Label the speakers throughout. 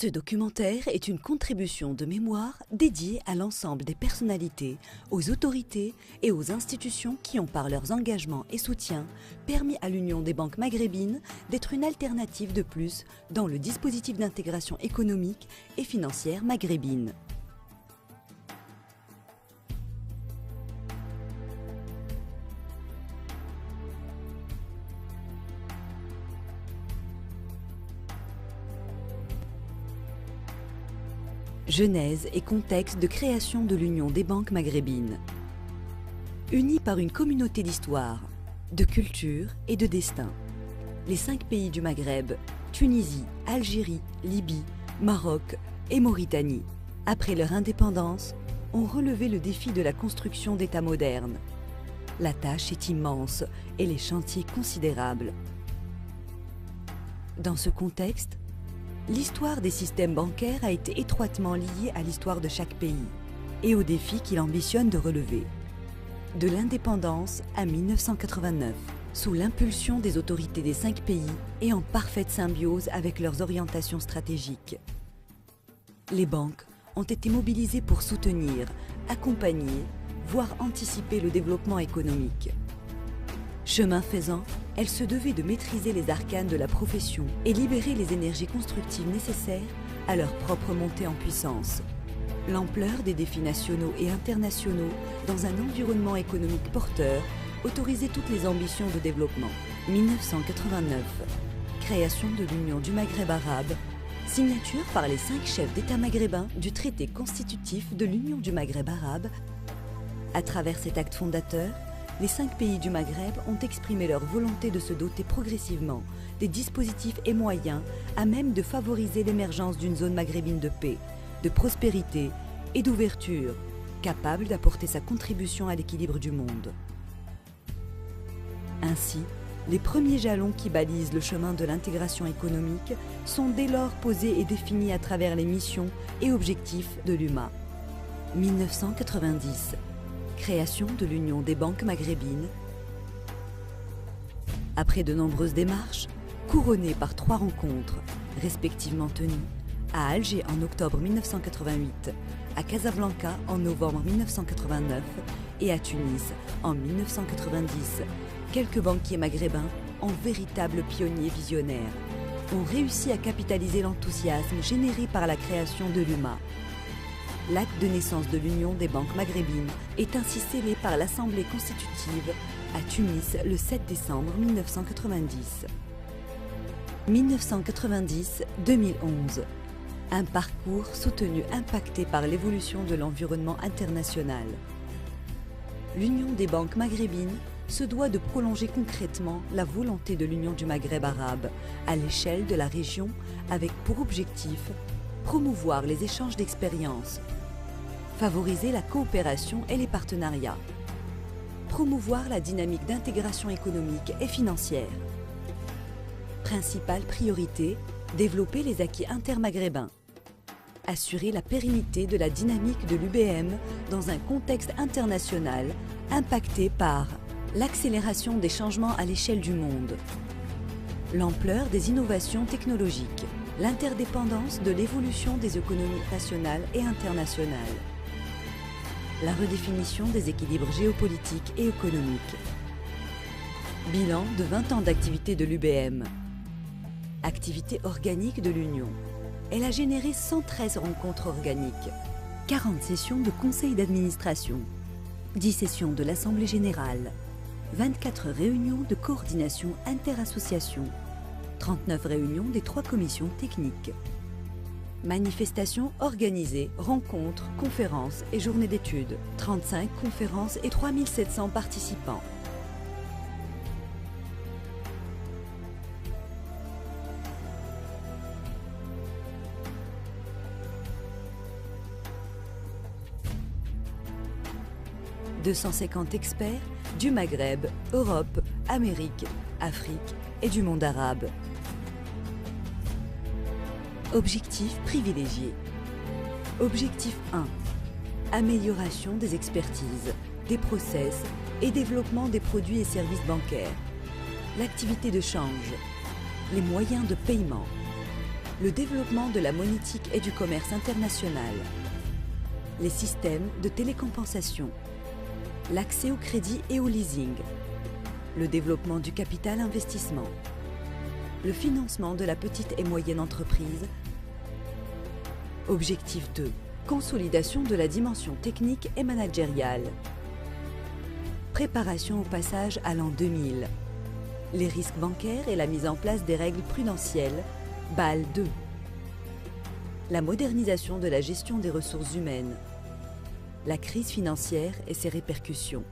Speaker 1: Ce documentaire est une contribution de mémoire dédiée à l'ensemble des personnalités, aux autorités et aux institutions qui ont, par leurs engagements et soutiens, permis à l'Union des banques maghrébines d'être une alternative de plus dans le dispositif d'intégration économique et financière maghrébine. Genèse et contexte de création de l'Union des banques maghrébines. Unis par une communauté d'histoire, de culture et de destin, les 5 pays du Maghreb, Tunisie, Algérie, Libye, Maroc et Mauritanie, après leur indépendance, ont relevé le défi de la construction d'États modernes. La tâche est immense et les chantiers considérables. Dans ce contexte, l'histoire des systèmes bancaires a été étroitement liée à l'histoire de chaque pays et aux défis qu'il ambitionne de relever. De l'indépendance à 1989, sous l'impulsion des autorités des 5 pays et en parfaite symbiose avec leurs orientations stratégiques. Les banques ont été mobilisées pour soutenir, accompagner, voire anticiper le développement économique. Chemin faisant, elles se devaient de maîtriser les arcanes de la profession et libérer les énergies constructives nécessaires à leur propre montée en puissance. L'ampleur des défis nationaux et internationaux dans un environnement économique porteur autorisait toutes les ambitions de développement. 1989, création de l'Union du Maghreb arabe, signature par les 5 chefs d'État maghrébins du traité constitutif de l'Union du Maghreb arabe. À travers cet acte fondateur, les 5 pays du Maghreb ont exprimé leur volonté de se doter progressivement des dispositifs et moyens à même de favoriser l'émergence d'une zone maghrébine de paix, de prospérité et d'ouverture, capable d'apporter sa contribution à l'équilibre du monde. Ainsi, les premiers jalons qui balisent le chemin de l'intégration économique sont dès lors posés et définis à travers les missions et objectifs de l'UMA. 1990. Création de l'Union des banques maghrébines. Après de nombreuses démarches, couronnées par 3 rencontres, respectivement tenues à Alger en octobre 1988, à Casablanca en novembre 1989 et à Tunis en 1990, quelques banquiers maghrébins, en véritables pionniers visionnaires, ont réussi à capitaliser l'enthousiasme généré par la création de l'UMA. L'acte de naissance de l'Union des banques maghrébines est ainsi scellé par l'Assemblée constitutive à Tunis le 7 décembre 1990. 1990-2011. Un parcours soutenu impacté par l'évolution de l'environnement international. L'Union des banques maghrébines se doit de prolonger concrètement la volonté de l'Union du Maghreb arabe à l'échelle de la région avec pour objectif promouvoir les échanges d'expériences, favoriser la coopération et les partenariats, promouvoir la dynamique d'intégration économique et financière. Principale priorité, développer les acquis intermaghrébins, assurer la pérennité de la dynamique de l'UBM dans un contexte international impacté par l'accélération des changements à l'échelle du monde, l'ampleur des innovations technologiques, l'interdépendance de l'évolution des économies nationales et internationales, la redéfinition des équilibres géopolitiques et économiques. Bilan de 20 ans d'activité de l'UBM. Activité organique de l'Union. Elle a généré 113 rencontres organiques, 40 sessions de conseil d'administration, 10 sessions de l'Assemblée générale, 24 réunions de coordination interassociation, 39 réunions des 3 commissions techniques. Manifestations organisées, rencontres, conférences et journées d'études. 35 conférences et 3700 participants. « 250 experts du Maghreb, Europe, Amérique, Afrique et du monde arabe. » Objectifs privilégiés. Objectif 1. Amélioration des expertises, des process et développement des produits et services bancaires. L'activité de change. Les moyens de paiement. le développement de la monétique et du commerce international, les systèmes de télécompensation, l'accès au crédit et au leasing, le développement du capital investissement, le financement de la petite et moyenne entreprise. Objectif 2. Consolidation de la dimension technique et managériale. Préparation au passage à l'an 2000. Les risques bancaires et la mise en place des règles prudentielles. Bâle 2. La modernisation de la gestion des ressources humaines. La crise financière et ses répercussions.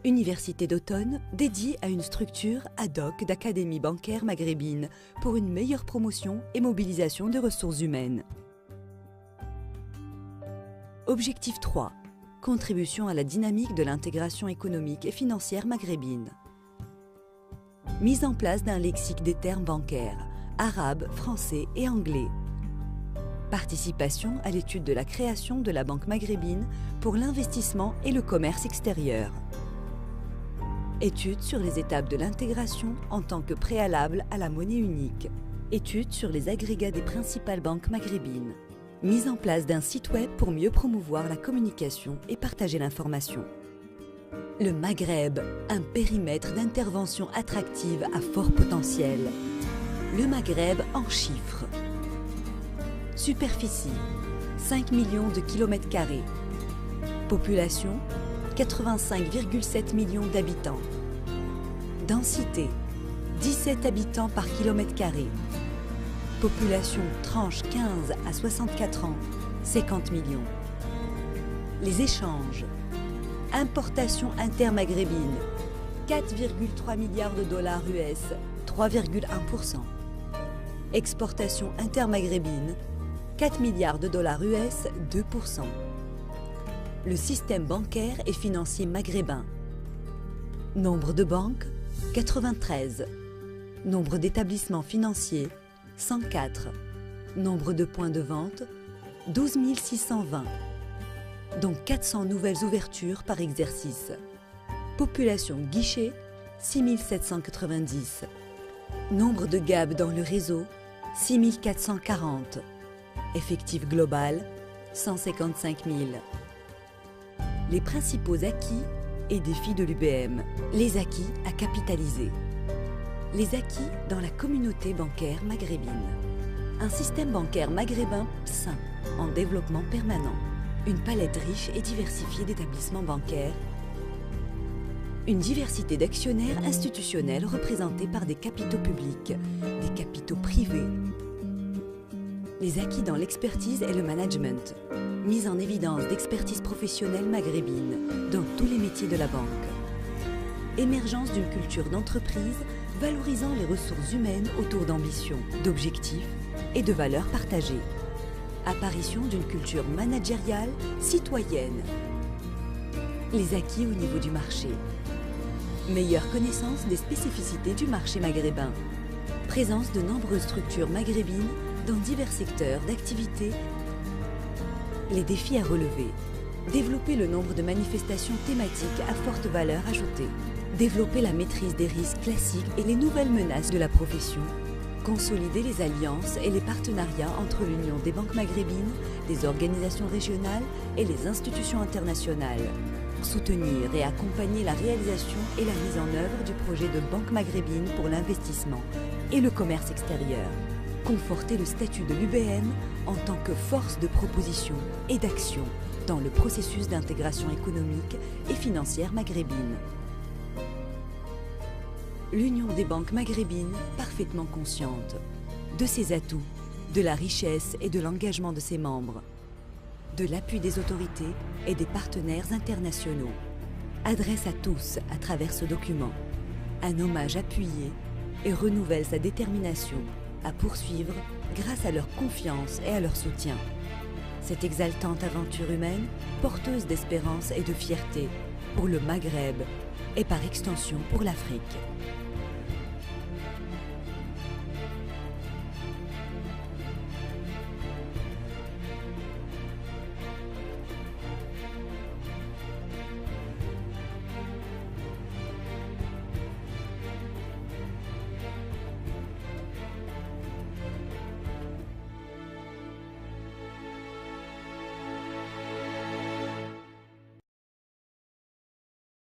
Speaker 1: Université d'automne dédiée à une structure ad hoc d'académie bancaire maghrébine pour une meilleure promotion et mobilisation des ressources humaines. Objectif 3. Contribution à la dynamique de l'intégration économique et financière maghrébine. Mise en place d'un lexique des termes bancaires, arabe, français et anglais. Participation à l'étude de la création de la Banque maghrébine pour l'investissement et le commerce extérieur. Étude sur les étapes de l'intégration en tant que préalable à la monnaie unique. Étude sur les agrégats des principales banques maghrébines. Mise en place d'un site web pour mieux promouvoir la communication et partager l'information. Le Maghreb, un périmètre d'intervention attractive à fort potentiel. Le Maghreb en chiffres. Superficie, 5 millions de kilomètres carrés. Population, 85,7 millions d'habitants. Densité, 17 habitants par kilomètre carré. Population tranche 15 à 64 ans, 50 millions. Les échanges. Importation intermaghrébine, 4,3 milliards de dollars US, 3,1%. Exportation intermaghrébine, 4 milliards de dollars US, 2%. Le système bancaire et financier maghrébin. Nombre de banques, 93. Nombre d'établissements financiers, 104. Nombre de points de vente, 12 620. Dont 400 nouvelles ouvertures par exercice. Population guichet, 6 790. Nombre de GAB dans le réseau, 6 440. Effectif global, 155 000. Les principaux acquis et défis de l'UBM. Les acquis à capitaliser. Les acquis dans la communauté bancaire maghrébine. Un système bancaire maghrébin sain, en développement permanent. Une palette riche et diversifiée d'établissements bancaires. Une diversité d'actionnaires institutionnels représentés par des capitaux publics, des capitaux privés. Les acquis dans l'expertise et le management. Mise en évidence d'expertise professionnelle maghrébine dans tous les métiers de la banque. Émergence d'une culture d'entreprise valorisant les ressources humaines autour d'ambitions, d'objectifs et de valeurs partagées. Apparition d'une culture managériale citoyenne. Les acquis au niveau du marché. Meilleure connaissance des spécificités du marché maghrébin. Présence de nombreuses structures maghrébines dans divers secteurs d'activité. Les défis à relever. Développer le nombre de manifestations thématiques à forte valeur ajoutée. Développer la maîtrise des risques classiques et les nouvelles menaces de la profession. Consolider les alliances et les partenariats entre l'Union des banques maghrébines, des organisations régionales et les institutions internationales. Soutenir et accompagner la réalisation et la mise en œuvre du projet de Banque maghrébine pour l'investissement et le commerce extérieur. Conforter le statut de l'UBM en tant que force de proposition et d'action dans le processus d'intégration économique et financière maghrébine. L'Union des banques maghrébines parfaitement consciente de ses atouts, de la richesse et de l'engagement de ses membres, de l'appui des autorités et des partenaires internationaux, adresse à tous à travers ce document un hommage appuyé et renouvelle sa détermination à poursuivre grâce à leur confiance et à leur soutien. Cette exaltante aventure humaine, porteuse d'espérance et de fierté pour le Maghreb et par extension pour l'Afrique.